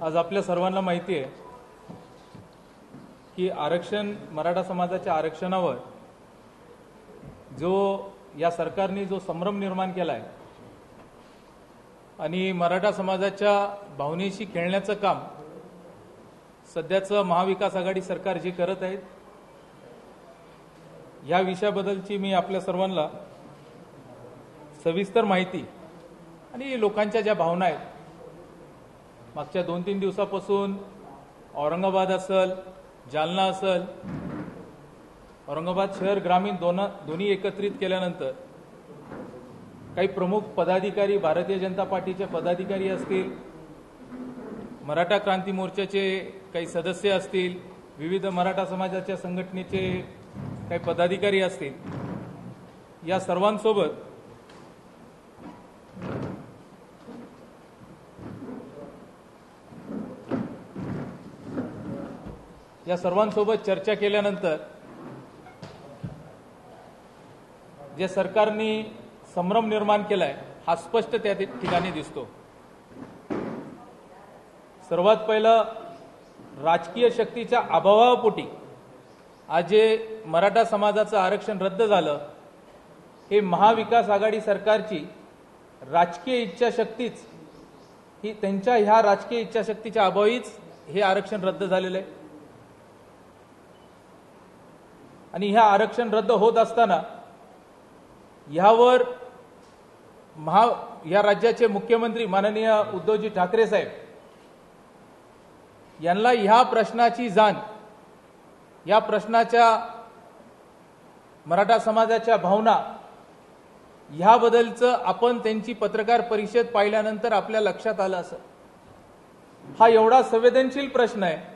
आज आपल्या सर्वांना माहिती आहे की मराठा समाजाच्या आरक्षणावर जो या सरकारने जो संभ्रम निर्माण केला आहे आणि मराठा समाजाच्या भावनेशी खेळण्याचं काम सध्याचं महाविकास आघाडी सरकार जे करत आहे या विषयाबद्दलची मी आपल्या सर्वांना सविस्तर माहिती आणि लोकांच्या ज्या भावना आहेत मागच्या 2-3 दिवसापासून औरंगाबाद असेल, जालना असेल, औरंगाबाद शहर ग्रामीण दोन्ही एकत्रित केल्यानंतर काही प्रमुख पदाधिकारी, भारतीय जनता पार्टीचे पदाधिकारी असतील, मराठा क्रांती मोर्चाचे काही सदस्य असतील, विविध मराठा समाजाच्या संघटनेचे काही पदाधिकारी असतील, या सर्वांसोबत चर्चा केल्यानंतर जे सरकारने संभ्रम निर्माण केलाय हा स्पष्ट त्या ठिकाणी दिसतो। सर्वात पहिलं राजकीय शक्तीच्या अभावापोटी आज जे मराठा समाजाचं आरक्षण रद्द झालं हे महाविकास आघाडी सरकारची राजकीय इच्छाशक्तीच ही त्यांच्या ह्या राजकीय इच्छाशक्तीच्या अभावीच हे आरक्षण रद्द झालेलं आहे। आणि ह्या आरक्षण रद्द होत असताना यावर या राज्याचे मुख्यमंत्री माननीय उद्धवजी ठाकरे साहेब यांना ह्या प्रश्नाची जाण, या प्रश्नाच्या मराठा समाजाच्या भावना ह्याबद्दलचं आपण त्यांची पत्रकार परिषद पाहिल्यानंतर आपल्या लक्षात आलं असं हा एवढा संवेदनशील प्रश्न आहे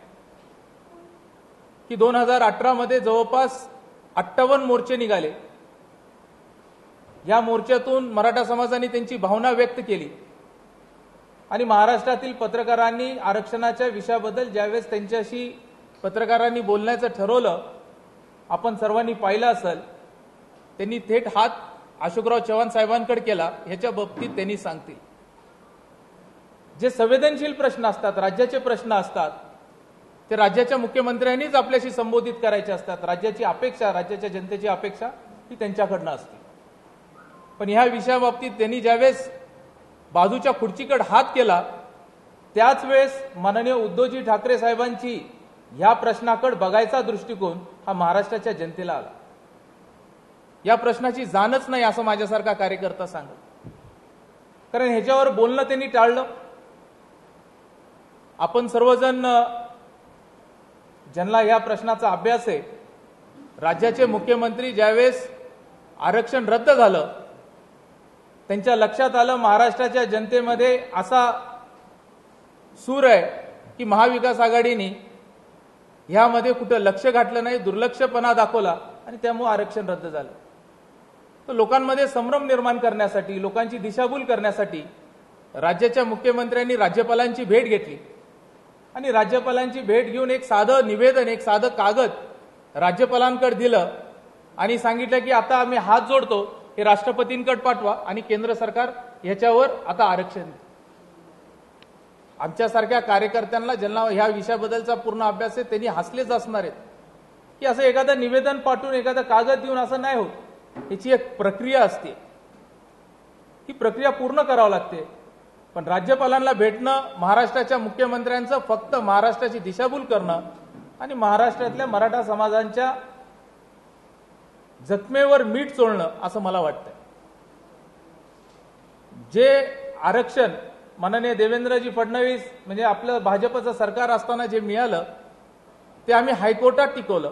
की 2018 मध्ये जवळपास 58 मोर्चे निघाले। या मोर्चातून मराठा समाजाने त्यांची भावना व्यक्त केली आणि महाराष्ट्रातील पत्रकारांनी आरक्षणाच्या विषयाबद्दल ज्यावेळेस त्यांच्याशी पत्रकारांनी बोलण्याचं ठरवलं, आपण सर्वांनी पाहिलं असेल, त्यांनी थेट हात अशोकराव चव्हाण साहेबांकडे केला। ह्याच्या बाबतीत त्यांनी सांगतील जे संवेदनशील प्रश्न असतात, राज्याचे प्रश्न असतात, ते राज्याच्या मुख्यमंत्र्यांनीच आपल्याशी संबोधित करायचे असतात। राज्याची अपेक्षा, राज्याच्या जनतेची अपेक्षा ही त्यांच्याकडनं असते। पण ह्या विषयाबाबतीत त्यांनी ज्यावेळेस बाजूच्या खुर्चीकडे हात केला त्याच वेळेस माननीय उद्धवजी ठाकरे साहेबांची ह्या प्रश्नाकडे बघायचा दृष्टिकोन हा महाराष्ट्राच्या जनतेला आला। या प्रश्नाची जाणच नाही असं माझ्यासारखा कार्यकर्ता सांगत, कारण ह्याच्यावर बोलणं त्यांनी टाळलं। आपण सर्वजण ज्यांना या प्रश्नाचा अभ्यास आहे, राज्याचे मुख्यमंत्री ज्यावेळेस आरक्षण रद्द झालं त्यांच्या लक्षात आलं महाराष्ट्राच्या जनतेमध्ये असा सूर आहे की महाविकास आघाडीने ह्यामध्ये कुठं लक्ष घातलं नाही, दुर्लक्षपणा दाखवला आणि त्यामुळे आरक्षण रद्द झालं। तर लोकांमध्ये संभ्रम निर्माण करण्यासाठी, लोकांची दिशाभूल करण्यासाठी राज्याच्या मुख्यमंत्र्यांनी राज्यपालांची भेट घेतली आणि राज्यपालांची भेट घेऊन एक साधं निवेदन, एक साधं कागद राज्यपालांकडे दिलं आणि सांगितलं की आता आम्ही हात जोडतो, हे राष्ट्रपतींकडे पाठवा आणि केंद्र सरकार ह्याच्यावर आता आरक्षण। आमच्यासारख्या कार्यकर्त्यांना ज्यांना ह्या विषयाबद्दलचा पूर्ण अभ्यास आहे त्यांनी हसलेच असणार आहेत की असं एखादं निवेदन पाठवून, एखादा कागद देऊन असं नाही होत। याची एक प्रक्रिया असते, ही प्रक्रिया पूर्ण करावी लागते। पण राज्यपालांना भेटणं, महाराष्ट्राच्या मुख्यमंत्र्यांचं फक्त महाराष्ट्राची दिशाभूल करणं आणि महाराष्ट्रातल्या मराठा समाजांच्या जखमेवर मीठ चोळणं असं मला वाटतं। जे आरक्षण माननीय देवेंद्रजी फडणवीस म्हणजे आपलं भाजपचं सरकार असताना जे मिळालं ते आम्ही हायकोर्टात टिकवलं।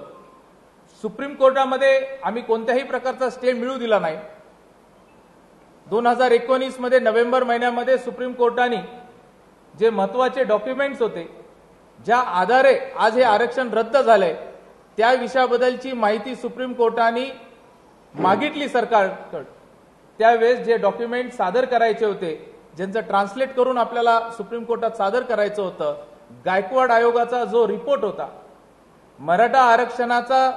सुप्रीम कोर्टामध्ये आम्ही कोणत्याही प्रकारचा स्टे मिळू दिला नाही। 2019 मध्ये नोव्हेंबर महिन्यामध्ये सुप्रीम कोर्टाने जे महत्वाचे डॉक्युमेंट्स होते, ज्या आधारे आज हे आरक्षण रद्द झालंय, त्या विषयाबद्दलची माहिती सुप्रीम कोर्टाने मागितली सरकारकडे। त्यावेळेस जे डॉक्युमेंट सादर करायचे होते, ज्यांचं ट्रान्सलेट करून आपल्याला सुप्रीम कोर्टात सादर करायचं होतं, गायकवाड आयोगाचा जो रिपोर्ट होता, मराठा आरक्षणाचा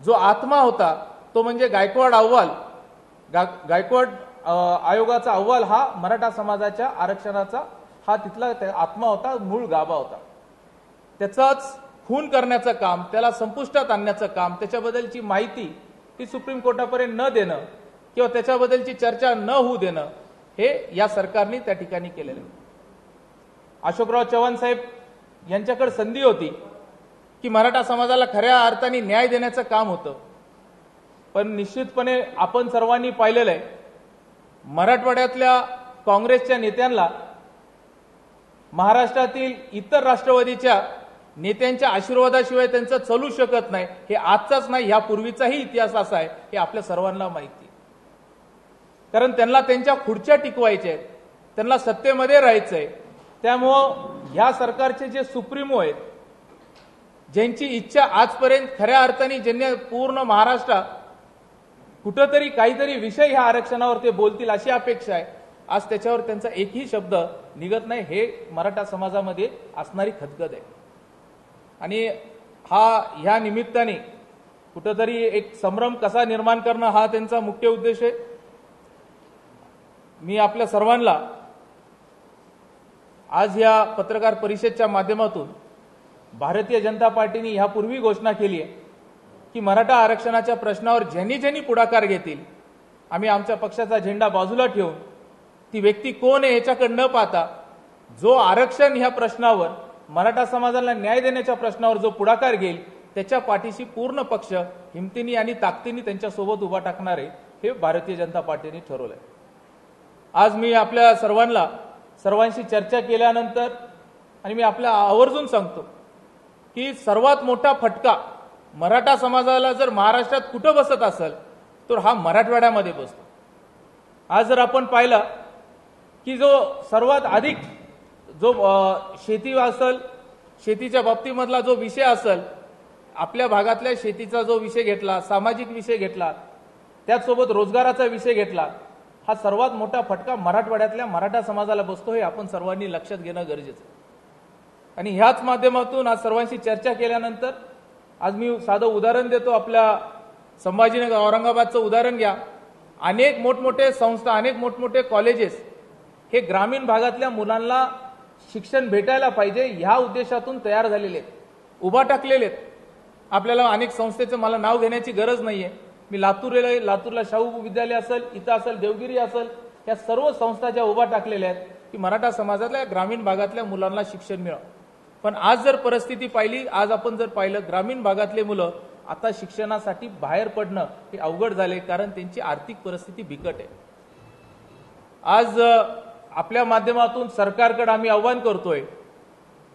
जो आत्मा होता तो म्हणजे गायकवाड अहवाल, गायकवाड आयोगाचा अहवाल हा मराठा समाजाच्या आरक्षणाचा हा तिथला आत्मा होता, मूळ गाभा होता. त्याचाच खून करण्याचं काम, त्याला संपुष्टात आणण्याचं काम, त्याच्याबद्दलची माहिती ही सुप्रीम कोर्टापर्यंत न देणं किंवा त्याच्याबद्दलची चर्चा न होऊ देणं हे या सरकारने त्या ठिकाणी केलेलं आहे. अशोकराव चव्हाण साहेब यांच्याकडे संधी होती की मराठा समाजाला खऱ्या अर्थाने न्याय देण्याचं काम होतं, पण निश्चितपणे आपण सर्वांनी पाहिलेलं आहे मराठवाड्यातल्या काँग्रेसच्या नेत्यांना महाराष्ट्रातील इतर राष्ट्रवादीच्या नेत्यांच्या आशीर्वादाशिवाय त्यांचं चालू शकत नाही. हे आजचाच नाही, यापूर्वीचाही इतिहास असा आहे हे आपल्या सर्वांना माहिती आहे. कारण त्यांना त्यांच्या खुर्च्या टिकवायच्या आहेत, त्यांना सत्तेमध्ये राहायचंय. त्यामुळं ह्या सरकारचे जे सुप्रीमो आहेत, ज्यांची इच्छा आजपर्यंत खऱ्या अर्थाने ज्यांनी पूर्ण महाराष्ट्रात कुठंतरी काहीतरी विषय ह्या आरक्षणावर ते बोलतील अशी अपेक्षा आहे, आज त्याच्यावर त्यांचा एकही शब्द निघत नाही. हे मराठा समाजामध्ये असणारी खदखद आहे. आणि ह्या निमित्ताने कुठंतरी एक संभ्रम कसा निर्माण करणं हा त्यांचा मुख्य उद्देश आहे. मी आपल्या सर्वांना आज या पत्रकार परिषदेच्या माध्यमातून भारतीय जनता पार्टीने यापूर्वी घोषणा केली आहे की मराठा आरक्षणाच्या प्रश्नावर ज्यांनी ज्यांनी पुढाकार घेतील, आम्ही आमच्या पक्षाचा झेंडा बाजूला ठेवून ती व्यक्ती कोण आहे याच्याकडे न पाहता जो आरक्षण ह्या प्रश्नावर मराठा समाजाला न्याय देण्याच्या प्रश्नावर जो पुढाकार घेईल त्याच्या पाठीशी पूर्ण पक्ष हिमतीने आणि ताकदीने त्यांच्यासोबत उभा टाकणार आहे हे भारतीय जनता पार्टीने ठरवलंय. आज मी आपल्या सर्वांशी चर्चा केल्यानंतर आणि मी आपल्या आवर्जून सांगतो की सर्वात मोठा फटका मराठा समाजाला जर महाराष्ट्रात कुठं बसत असेल तर हा मराठवाड्यामध्ये बसतो. आज जर आपण पाहिलं की जो सर्वात अधिक जो शेती असेल, शेतीच्या बाबतीमधला जो विषय असेल, आपल्या भागातल्या शेतीचा जो विषय घेतला, सामाजिक विषय घेतला, त्याचसोबत रोजगाराचा विषय घेतला, हा सर्वात मोठा फटका मराठवाड्यातल्या मराठा समाजाला बसतो हे आपण सर्वांनी लक्षात घेणं गरजेचं आहे. आणि ह्याच माध्यमातून आज सर्वांशी चर्चा केल्यानंतर आज मी साधं उदाहरण देतो. आपल्या संभाजीनगर औरंगाबादचं उदाहरण घ्या. अनेक मोठमोठे संस्था, अनेक मोठमोठे कॉलेजेस हे ग्रामीण भागातल्या मुलांना शिक्षण भेटायला पाहिजे ह्या उद्देशातून तयार झालेले आहेत, उभा टाकलेले आहेत. आपल्याला अनेक संस्थेचं मला नाव घेण्याची गरज नाहीये. मी लातूरला शाहू विद्यालय असेल, इथं असेल, देवगिरी असेल, या सर्व संस्था ज्या उभा टाकलेल्या आहेत की मराठा समाजातल्या ग्रामीण भागातल्या मुलांना शिक्षण मिळावं. पण आज जर परिस्थिती पाहिली, आज आपण जर पाहिलं ग्रामीण भागातले मुलं आता शिक्षणासाठी बाहेर पडणं हे अवघड झाले, कारण त्यांची आर्थिक परिस्थिती बिकट आहे. आज आपल्या माध्यमातून सरकारकडे आम्ही आव्हान करतोय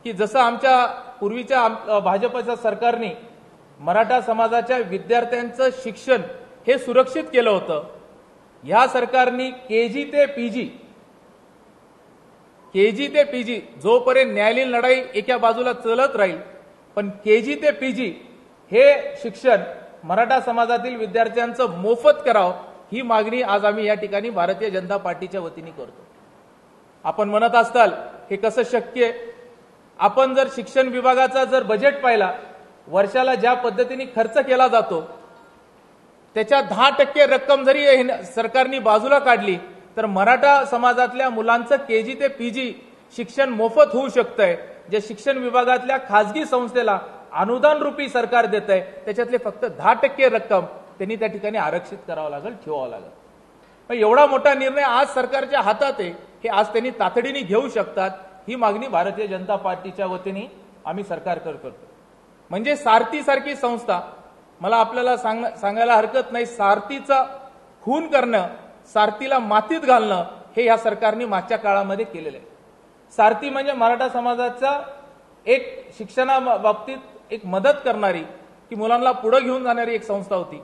की जसं आमच्या पूर्वीच्या भाजपच्या सरकारने मराठा समाजाच्या विद्यार्थ्यांचं शिक्षण हे सुरक्षित केलं होतं, या सरकारने केजी ते पीजी जोपर्यंत न्यायालयीन लढाई एका बाजूला चलत राहील, पण केजी ते पीजी हे शिक्षण मराठा समाजातील विद्यार्थ्यांचं मोफत करावं ही मागणी आज आम्ही या ठिकाणी भारतीय जनता पार्टीच्या वतीने करतो. आपण म्हणत असताल हे कसं शक्य आहे? आपण जर शिक्षण विभागाचा जर बजेट पाहिला, वर्षाला ज्या पद्धतीने खर्च केला जातो त्याच्या 10% रक्कम जरी सरकारने बाजूला काढली तर मराठा समाजातल्या मुलांचं केजी ते पीजी शिक्षण मोफत होऊ शकतंय. जे शिक्षण विभागातल्या खासगी संस्थेला अनुदान रूपी सरकार देत आहे त्याच्यातले फक्त 10% रक्कम त्यांनी त्या ठिकाणी आरक्षित करावं लागेल, ठेवावं लागेल. एवढा मोठा निर्णय आज सरकारच्या हातात आहे, हे आज त्यांनी तातडीने घेऊ शकतात. ही मागणी भारतीय जनता पार्टीच्या वतीने आम्ही सरकारकडे करतो. म्हणजे सारथी सारखी संस्था, मला आपल्याला सांगायला हरकत नाही, सारथीचा खून करणं, सारथीला मातीत घालणं हे या सरकारने मागच्या काळामध्ये केलेलं आहे. सारथी म्हणजे मराठा समाजाचा एक शिक्षणाबाबतीत एक मदत करणारी, की मुलांना पुढे घेऊन जाणारी एक संस्था होती.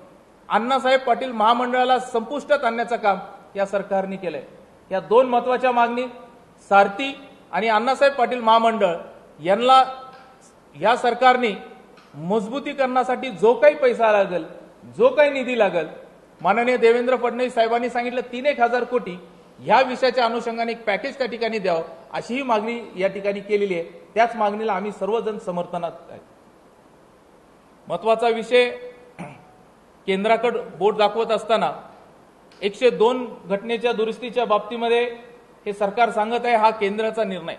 अण्णासाहेब पाटील महामंडळाला संपुष्टात आणण्याचं काम या सरकारने केलंय. या दोन महत्वाच्या मागणी, सारथी आणि अण्णासाहेब पाटील महामंडळ यांना या सरकारने मजबूतीकरणासाठी जो काही पैसा लागेल, जो काही निधी लागेल, माननीय देवेंद्र फडणवीस साहेबांनी सांगितलं 3,000 कोटी ह्या विषयाच्या अनुषंगाने एक पॅकेज त्या ठिकाणी द्यावं अशीही मागणी या ठिकाणी केलेली आहे. त्याच मागणीला आम्ही सर्वजण समर्थनात आहे. महत्वाचा विषय, केंद्राकडे बोट दाखवत असताना 102 घटनेच्या दुरुस्तीच्या बाबतीमध्ये हे सरकार सांगत आहे हा केंद्राचा निर्णय.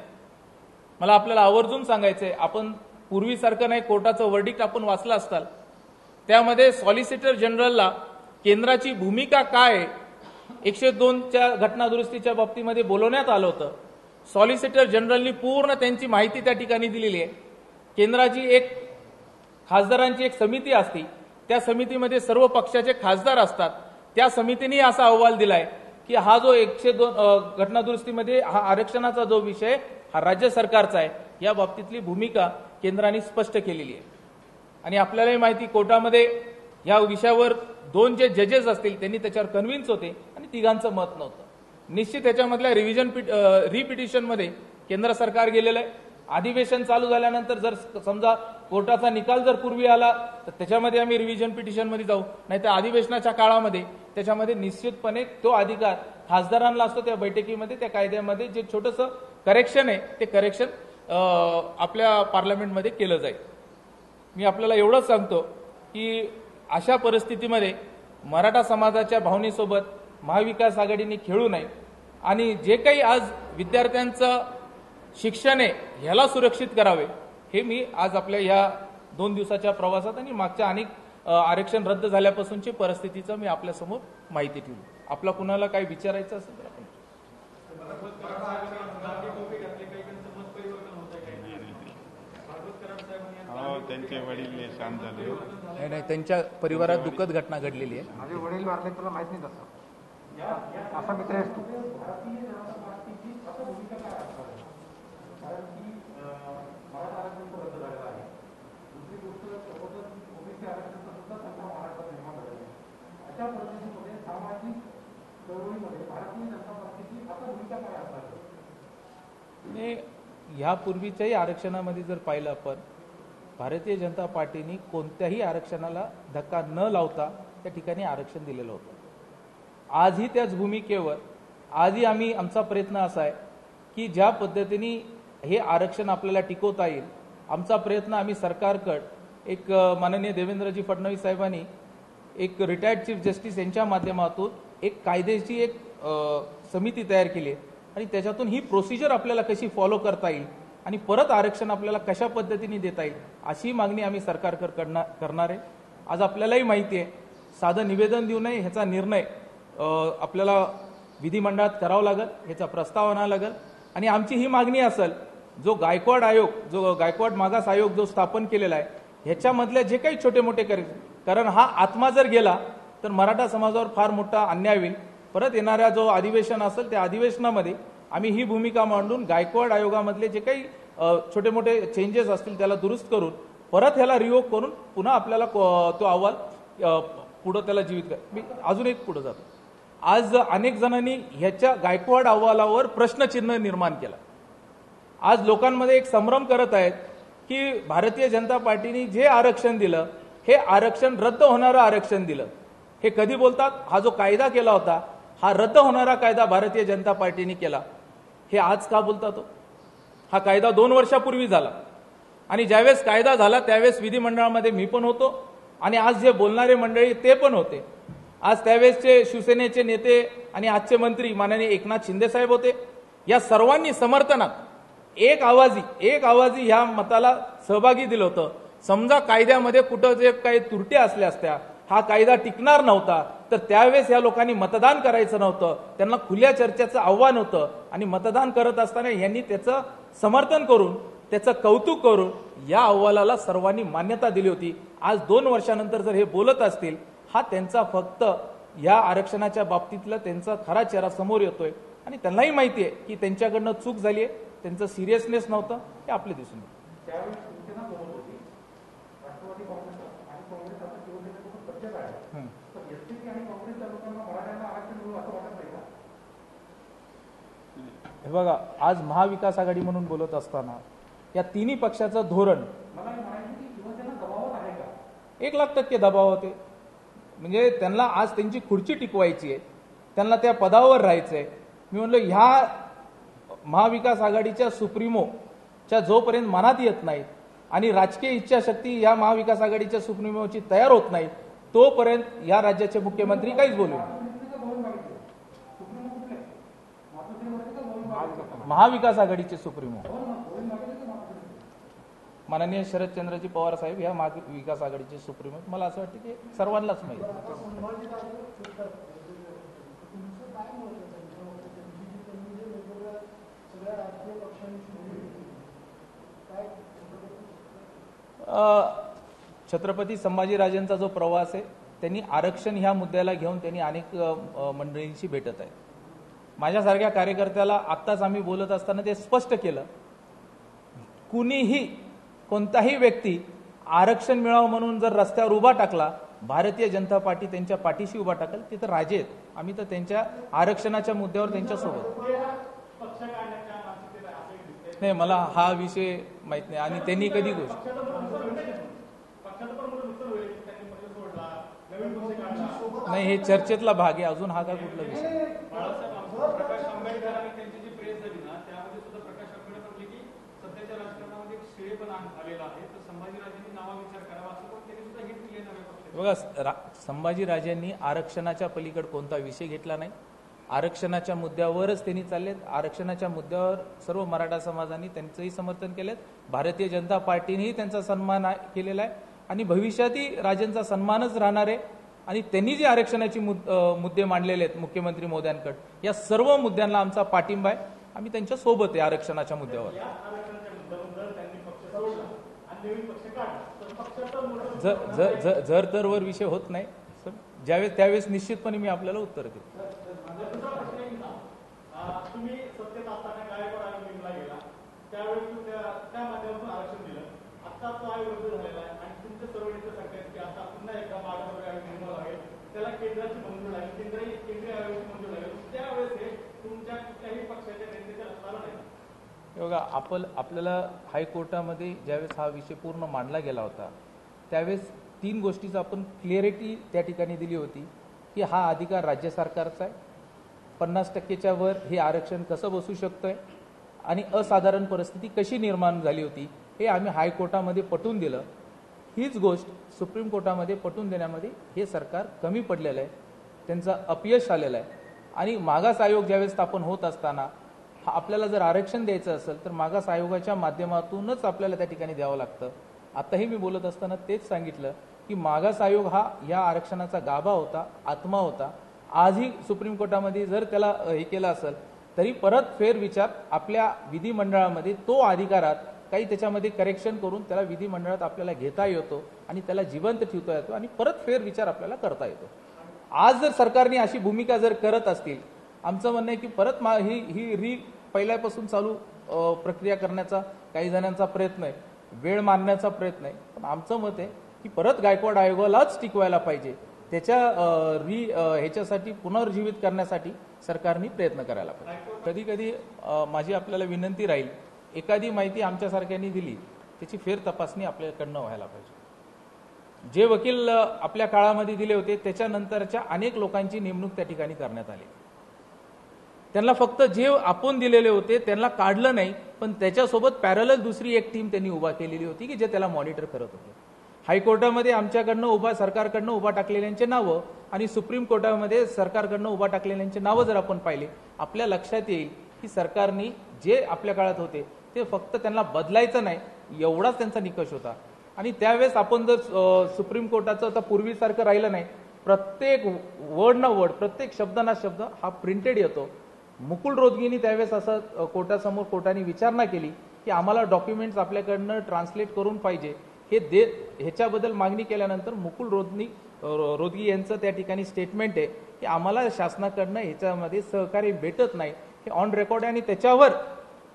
मला आपल्याला आवर्जून सांगायचंय, आपण पूर्वीसारखं नाही, कोर्टाचं वर्डिक्ट आपण वाचलं असताल, त्यामध्ये सॉलिसिटर जनरलला केंद्राची भूमिका काय 102च्या घटनादुरुस्तीच्या बाबतीमध्ये बोलवण्यात आलं होतं. सॉलिसिटर जनरलनी पूर्ण त्यांची माहिती त्या ठिकाणी दिलेली आहे. केंद्राची एक खासदारांची एक समिती असते, त्या समितीमध्ये सर्व पक्षाचे खासदार असतात. त्या समितीने असा अहवाल दिलाय की हा जो 102 घटनादुरुस्तीमध्ये हा आरक्षणाचा जो विषय हा राज्य सरकारचा आहे, या बाबतीतली भूमिका केंद्राने स्पष्ट केलेली आहे. आणि आपल्यालाही माहिती, कोर्टामध्ये या विषयावर 2 जे जजेस असतील त्यांनी त्याच्यावर कन्व्हिन्स होते आणि तिघांचं मत नव्हतं. निश्चित त्याच्यामधल्या रिपिटिशनमध्ये केंद्र सरकार गेलेलं आहे. अधिवेशन चालू झाल्यानंतर जर समजा कोर्टाचा निकाल जर पूर्वी आला तर त्याच्यामध्ये आम्ही रिव्हिजन पिटिशनमध्ये जाऊ, नाहीतर अधिवेशनाच्या काळामध्ये त्याच्यामध्ये निश्चितपणे तो अधिकार खासदारांना असतो. त्या बैठकीमध्ये त्या कायद्यामध्ये जे छोटंसं करेक्शन आहे ते करेक्शन आपल्या पार्लमेंटमध्ये केलं जाईल. मी आपल्याला एवढंच सांगतो की अशा परिस्थितीमध्ये मराठा समाजाच्या भावनेसोबत महाविकास आघाडीने खेळू नये आणि जे काही आज विद्यार्थ्यांचं शिक्षण आहे ह्याला सुरक्षित करावे, हे मी आज आपल्या या 2 दिवसाच्या प्रवासात आणि मागच्या अनेक आरक्षण रद्द झाल्यापासूनची परिस्थितीचं मी आपल्यासमोर माहिती ठेवली. आपला कुणाला काही विचारायचं असेल तर आपण. त्यांचे वडील शांत झाले. नाही, त्यांच्या परिवारात दुःखद घटना घडलेली आहे. माझे वडील वारले, तुला माहित नाही तसं असा मित्र आहेस तू. यापूर्वीच्याही आरक्षणामध्ये जर पाहिलं आपण, भारतीय जनता पार्टीने कोणत्याही आरक्षणाला धक्का न लावता त्या ठिकाणी आरक्षण दिलेलं होतं. आजही त्याच भूमिकेवर आजही आमचा प्रयत्न असा आहे की ज्या पद्धतीने हे आरक्षण आपल्याला टिकवता येईल, आमचा प्रयत्न आम्ही सरकारकडे एक माननीय देवेंद्रजी फडणवीस साहेबांनी एक रिटायर्ड चीफ जस्टिस यांच्या माध्यमातून एक कायद्याची एक समिती तयार केली आहे आणि त्याच्यातून ही प्रोसिजर आपल्याला कशी फॉलो करता येईल आणि परत आरक्षण आपल्याला कशा पद्धतीने देता येईल अशी मागणी आम्ही सरकारकडे करणार आहे. आज आपल्यालाही माहिती आहे, साधं निवेदन देऊ नये, ह्याचा निर्णय आपल्याला विधिमंडळात करावा लागेल, ह्याचा प्रस्ताव आणावा लागेल. आणि आमची ही मागणी असेल, जो गायकवाड मागास आयोग जो स्थापन केलेला आहे ह्याच्यामधले जे काही छोटे मोठे कारण हा आत्मा जर गेला तर मराठा समाजावर फार मोठा अन्याय होईल. परत येणाऱ्या जो अधिवेशन असेल त्या अधिवेशनामध्ये आम्ही ही भूमिका मांडून गायकवाड आयोगामधले जे काही छोटे मोठे चेंजेस असतील त्याला दुरुस्त करून परत ह्याला रिवोक करून पुन्हा आपल्याला तो अहवाल पुढे त्याला जीवित कर. मी अजून एक पुढे जातो. आज अनेक जणांनी ह्याच्या गायकवाड अहवालावर प्रश्नचिन्ह निर्माण केला. आज लोकांमध्ये एक संभ्रम करत आहेत की भारतीय जनता पार्टीने जे आरक्षण दिलं हे आरक्षण रद्द होणारं आरक्षण दिलं. हे कधी बोलतात, हा जो कायदा केला होता हा रद्द होणारा कायदा भारतीय जनता पार्टीने केला. हे आज का बोलतात? हा कायदा 2 वर्षापूर्वी झाला आणि ज्यावेळेस कायदा झाला त्यावेळेस विधिमंडळामध्ये मी पण होतो आणि आज जे बोलणारे मंडळी ते पण होते. आज त्यावेळेसचे शिवसेनेचे नेते आणि आजचे मंत्री माननीय एकनाथ शिंदे साहेब होते. या सर्वांनी समर्थनात एक आवाजी ह्या मताला सहभागी दिलं होतं. समजा कायद्यामध्ये कुठं जे काही त्रुटी असल्या असत्या, हा कायदा टिकणार नव्हता, तर त्यावेळेस या लोकांनी मतदान करायचं नव्हतं. त्यांना खुल्या चर्चेचं आव्हान होतं आणि मतदान करत असताना यांनी त्याचं समर्थन करून त्याचं कौतुक करून या अहवालाला सर्वांनी मान्यता दिली होती. आज 2 वर्षानंतर जर हे बोलत असतील, हा त्यांचा फक्त या आरक्षणाच्या बाबतीतला त्यांचा खरा चेहरा समोर येतोय आणि त्यांनाही माहिती आहे की त्यांच्याकडनं चूक झाली आहे, त्यांचं सिरियसनेस नव्हतं, हे आपले दिसून येतं. हे बघा, आज महाविकास आघाडी म्हणून बोलत असताना या तिन्ही पक्षाचं धोरण 1,00,000% दबाव होते. म्हणजे त्यांना आज त्यांची खुर्ची टिकवायची आहे, त्यांना त्या पदावर राहायचंय. मी म्हणलो ह्या महाविकास आघाडीच्या सुप्रीमोच्या जोपर्यंत मनात येत नाहीत आणि राजकीय इच्छाशक्ती या महाविकास आघाडीच्या सुप्रीमोची तयार होत नाही तोपर्यंत या राज्याचे मुख्यमंत्री काहीच बोलू नये. महाविकास आघाडीचे सुप्रीमो माननीय शरदचंद्रजी पवार साहेब ह्या महाविकास आघाडीचे सुप्रीमो मला असं वाटतं की सर्वांनाच माहिती छत्रपती संभाजीराजेंचा जो प्रवास आहे त्यांनी आरक्षण ह्या मुद्द्याला घेऊन त्यांनी अनेक मंडळींशी भेटत आहेत. माझ्यासारख्या कार्यकर्त्याला आत्ताच आम्ही बोलत असताना ते स्पष्ट केलं, कुणीही कोणताही व्यक्ती आरक्षण मिळावं म्हणून जर रस्त्यावर उभा टाकला, भारतीय जनता पार्टी त्यांच्या पाठीशी उभा टाकल. ते तर राजे आहेत, आम्ही तर त्यांच्या आरक्षणाच्या मुद्द्यावर त्यांच्यासोबत नाही. मला हा विषय माहित नाही आणि त्यांनी कधी गोष्ट नाही, हे चर्चेतला भाग आहे. अजून हा काय कुठला विषय प्रकाश आंबेडकरांनी त्यांची जी प्रेस झाली ना त्यामध्ये सुद्धा प्रकाश आंबेडकर म्हटले की सध्याच्या राजकारणामध्ये एक श्रेयपण आलेला आहे, तर संभाजीराजांनी नावाविचार करावा असं पण त्यांनी सुद्धा हिंट दिले नव्हे. बघा, संभाजीराजांनी आरक्षणाच्या पलीकडे कोणता विषय घेतला नाही. आरक्षणाच्या मुद्द्यावरच त्यांनी चाललेत. आरक्षणाच्या मुद्द्यावर सर्व मराठा समाजाने त्यांचंही समर्थन केलेत. भारतीय जनता पार्टीनेही त्यांचा सन्मान केलेला आहे आणि भविष्यातही राजांचा सन्मानच राहणार आहे. आणि त्यांनी जे आरक्षणाचे मुद्दे मांडलेले आहेत मुख्यमंत्री मोदयांकडे, या सर्व मुद्द्यांना आमचा पाठिंबा आहे. आम्ही त्यांच्या सोबत आहे आरक्षणाच्या मुद्द्यावर. जर तरवर विषय होत नाही, ज्यावेळेस त्यावेळेस निश्चितपणे मी आपल्याला उत्तर देईन. तुम्ही सत्तेत असताना गायकवाड आयोग नेमला गेला, त्यावेळेस त्या माध्यमातून आरक्षण दिलं. आता तो आयोग रद्द झालेला आहे आणि तुमच्या सर्वांचं सांगतात की आता पुन्हा एकदा मागासवर्ग आयोग नेमला आहे, त्याला केंद्राची मंजूर आहे, केंद्रीय आयोगाची मंजूर आहे. त्यावेळेस हे तुमच्या कुठल्याही पक्षाच्या नेत्याच्या असताना नाही. बघा, आपल्याला हायकोर्टामध्ये ज्यावेळेस हा विषय पूर्ण मांडला गेला होता त्यावेळेस 3 गोष्टीचा आपण क्लिअरिटी त्या ठिकाणी दिली होती की हा अधिकार राज्य सरकारचा आहे, 50% वर हे आरक्षण कसं बसू शकतंय आणि असाधारण परिस्थिती कशी निर्माण झाली होती हे आम्ही हायकोर्टामध्ये पटवून दिलं. हीच गोष्ट सुप्रीम कोर्टामध्ये पटवून देण्यामध्ये हे सरकार कमी पडलेलं आहे, त्यांचं अपयश आलेलं आहे. आणि मागास आयोग ज्यावेळेस स्थापन होत असताना आपल्याला जर आरक्षण द्यायचं असेल तर मागास आयोगाच्या माध्यमातूनच आपल्याला त्या ठिकाणी द्यावं लागतं. आताही मी बोलत असताना तेच सांगितलं की मागास आयोग हा या आरक्षणाचा गाभा होता, आत्मा होता. आजही सुप्रीम कोर्टामध्ये जर त्याला हे केलं असेल तरी परत फेरविचार आपल्या विधिमंडळामध्ये तो अधिकारात काही त्याच्यामध्ये करेक्शन करून त्याला विधिमंडळात आपल्याला घेता येतो आणि त्याला जिवंत ठेवता येतो आणि परत फेरविचार आपल्याला करता येतो. आज जर सरकारने अशी भूमिका जर करत असतील, आमचं म्हणणं आहे की परत ही पहिल्यापासून चालू प्रक्रिया करण्याचा काही जणांचा प्रयत्न आहे, वेळ मारण्याचा प्रयत्न आहे. पण आमचं मत आहे की परत गायकवाड आयोगालाच टिकवायला पाहिजे. त्याच्या ह्याच्यासाठी पुनर्जीवित करण्यासाठी सरकारने प्रयत्न करायला पाहिजे. कधी कधी माझी आपल्याला विनंती राहील, एखादी माहिती आमच्यासारख्यांनी दिली त्याची फेर तपासणी आपल्याकडनं व्हायला पाहिजे. जे वकील आपल्या काळामध्ये दिले होते त्याच्यानंतरच्या अनेक लोकांची नेमणूक त्या ठिकाणी करण्यात आली. त्यांना फक्त जे आपण दिलेले होते त्यांना काढलं नाही, पण त्याच्यासोबत पॅरलल दुसरी एक टीम त्यांनी उभा केलेली होती की जे त्याला मॉनिटर करत होते. हायकोर्टामध्ये आमच्याकडनं सरकारकडनं उभा टाकलेल्यांचे नावं आणि सुप्रीम कोर्टामध्ये सरकारकडनं उभा टाकलेल्यांचे नावं जर आपण पाहिले, आपल्या लक्षात येईल की सरकारने जे आपल्या काळात होते ते फक्त त्यांना बदलायचं नाही एवढाच त्यांचा निकष होता. आणि त्यावेळेस आपण जर सुप्रीम कोर्टाचं आता पूर्वीसारखं राहिलं नाही, प्रत्येक वर्ड ना वर्ड, प्रत्येक शब्द ना शब्द हा प्रिंटेड येतो. मुकुल रोहतगींनी त्यावेळेस असं कोर्टासमोर कोर्टाने विचारणा केली की आम्हाला डॉक्युमेंट्स आपल्याकडनं ट्रान्सलेट करून पाहिजे, हे ह्याच्याबद्दल मागणी केल्यानंतर मुकुल रोहतगी यांचं त्या ठिकाणी स्टेटमेंट आहे की आम्हाला शासनाकडनं ह्याच्यामध्ये सहकार्य भेटत नाही, हे ऑन रेकॉर्ड आहे. आणि त्याच्यावर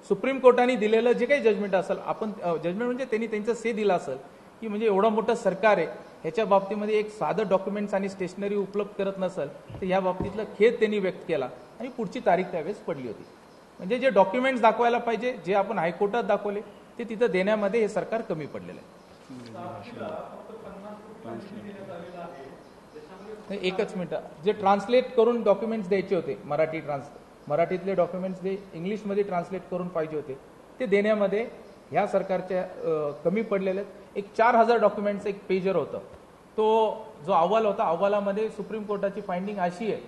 सुप्रीम कोर्टाने दिलेलं जे काही जजमेंट असेल, आपण जजमेंट म्हणजे त्यांनी त्यांचं से दिलं असेल की म्हणजे एवढं मोठं सरकार आहे ह्याच्या बाबतीमध्ये एक साधं डॉक्युमेंट्स आणि स्टेशनरी उपलब्ध करत नसेल तर या बाबतीतला खेद त्यांनी व्यक्त केला आणि पुढची तारीख त्यावेळेस पडली होती. म्हणजे जे डॉक्युमेंट्स दाखवायला पाहिजे, जे आपण हायकोर्टात दाखवले ते तिथं देण्यामध्ये हे सरकार कमी पडलेलं आहे. एकच मिनिट, जे ट्रान्सलेट करून डॉक्युमेंट्स द्यायचे होते मराठीतले डॉक्युमेंट्स जे इंग्लिशमध्ये ट्रान्सलेट करून पाहिजे होते ते देण्यामध्ये ह्या सरकारच्या कमी पडलेले आहेत. एक 4000 डॉक्युमेंट्स एक पेजर होतं. तो जो अहवाल होता, अहवालामध्ये सुप्रीम कोर्टाची फाइंडिंग अशी आहे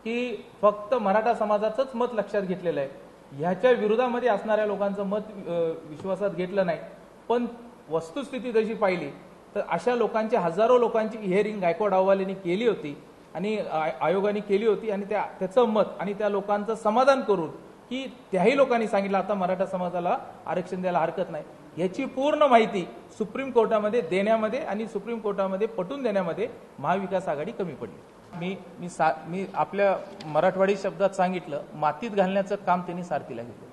की फक्त मराठा समाजाचंच मत लक्षात घेतलेलं आहे. ह्याच्या विरोधामध्ये असणाऱ्या लोकांचं मत विश्वासात घेतलं नाही. पण वस्तुस्थिती जशी पाहिली तर अशा लोकांची हजारो लोकांची हिअरिंग गायकवाड अहवालीने केली होती आणि आयोगाने केली होती आणि त्याचं मत आणि त्या लोकांचं समाधान करून की त्याही लोकांनी सांगितलं आता मराठा समाजाला आरक्षण द्यायला हरकत नाही. याची पूर्ण माहिती सुप्रीम कोर्टामध्ये देण्यामध्ये आणि सुप्रीम कोर्टामध्ये पटवून देण्यामध्ये महाविकास आघाडी कमी पडली. मी आपल्या मराठवाडी शब्दात सांगितलं, मातीत घालण्याचं काम त्यांनी सारथीला घेतलं.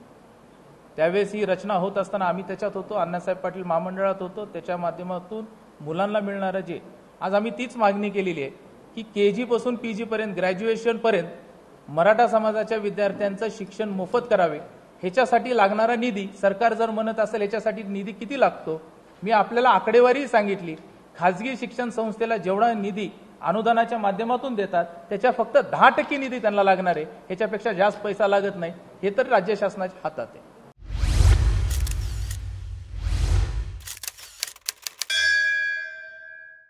त्यावेळेस ही रचना होत असताना आम्ही त्याच्यात होतो, अण्णासाहेब पाटील महामंडळात होतो. त्याच्या माध्यमातून मुलांना मिळणारं जे आज आम्ही तीच मागणी केलेली आहे की केजी पासून पीजी पर्यंत ग्रॅज्युएशन पर्यंत मराठा समाजाच्या विद्यार्थ्यांचं शिक्षण मोफत करावे. ह्याच्यासाठी लागणारा निधी सरकार जर म्हणत असेल ह्याच्यासाठी निधी किती लागतो, मी आपल्याला आकडेवारी सांगितली. खाजगी शिक्षण संस्थेला जेवढा निधी अनुदानाच्या माध्यमातून देतात त्याच्या फक्त 10% निधी त्यांना लागणार आहे. ह्याच्यापेक्षा जास्त पैसा लागत नाही. हे तर राज्य शासनाच्या हातात आहे.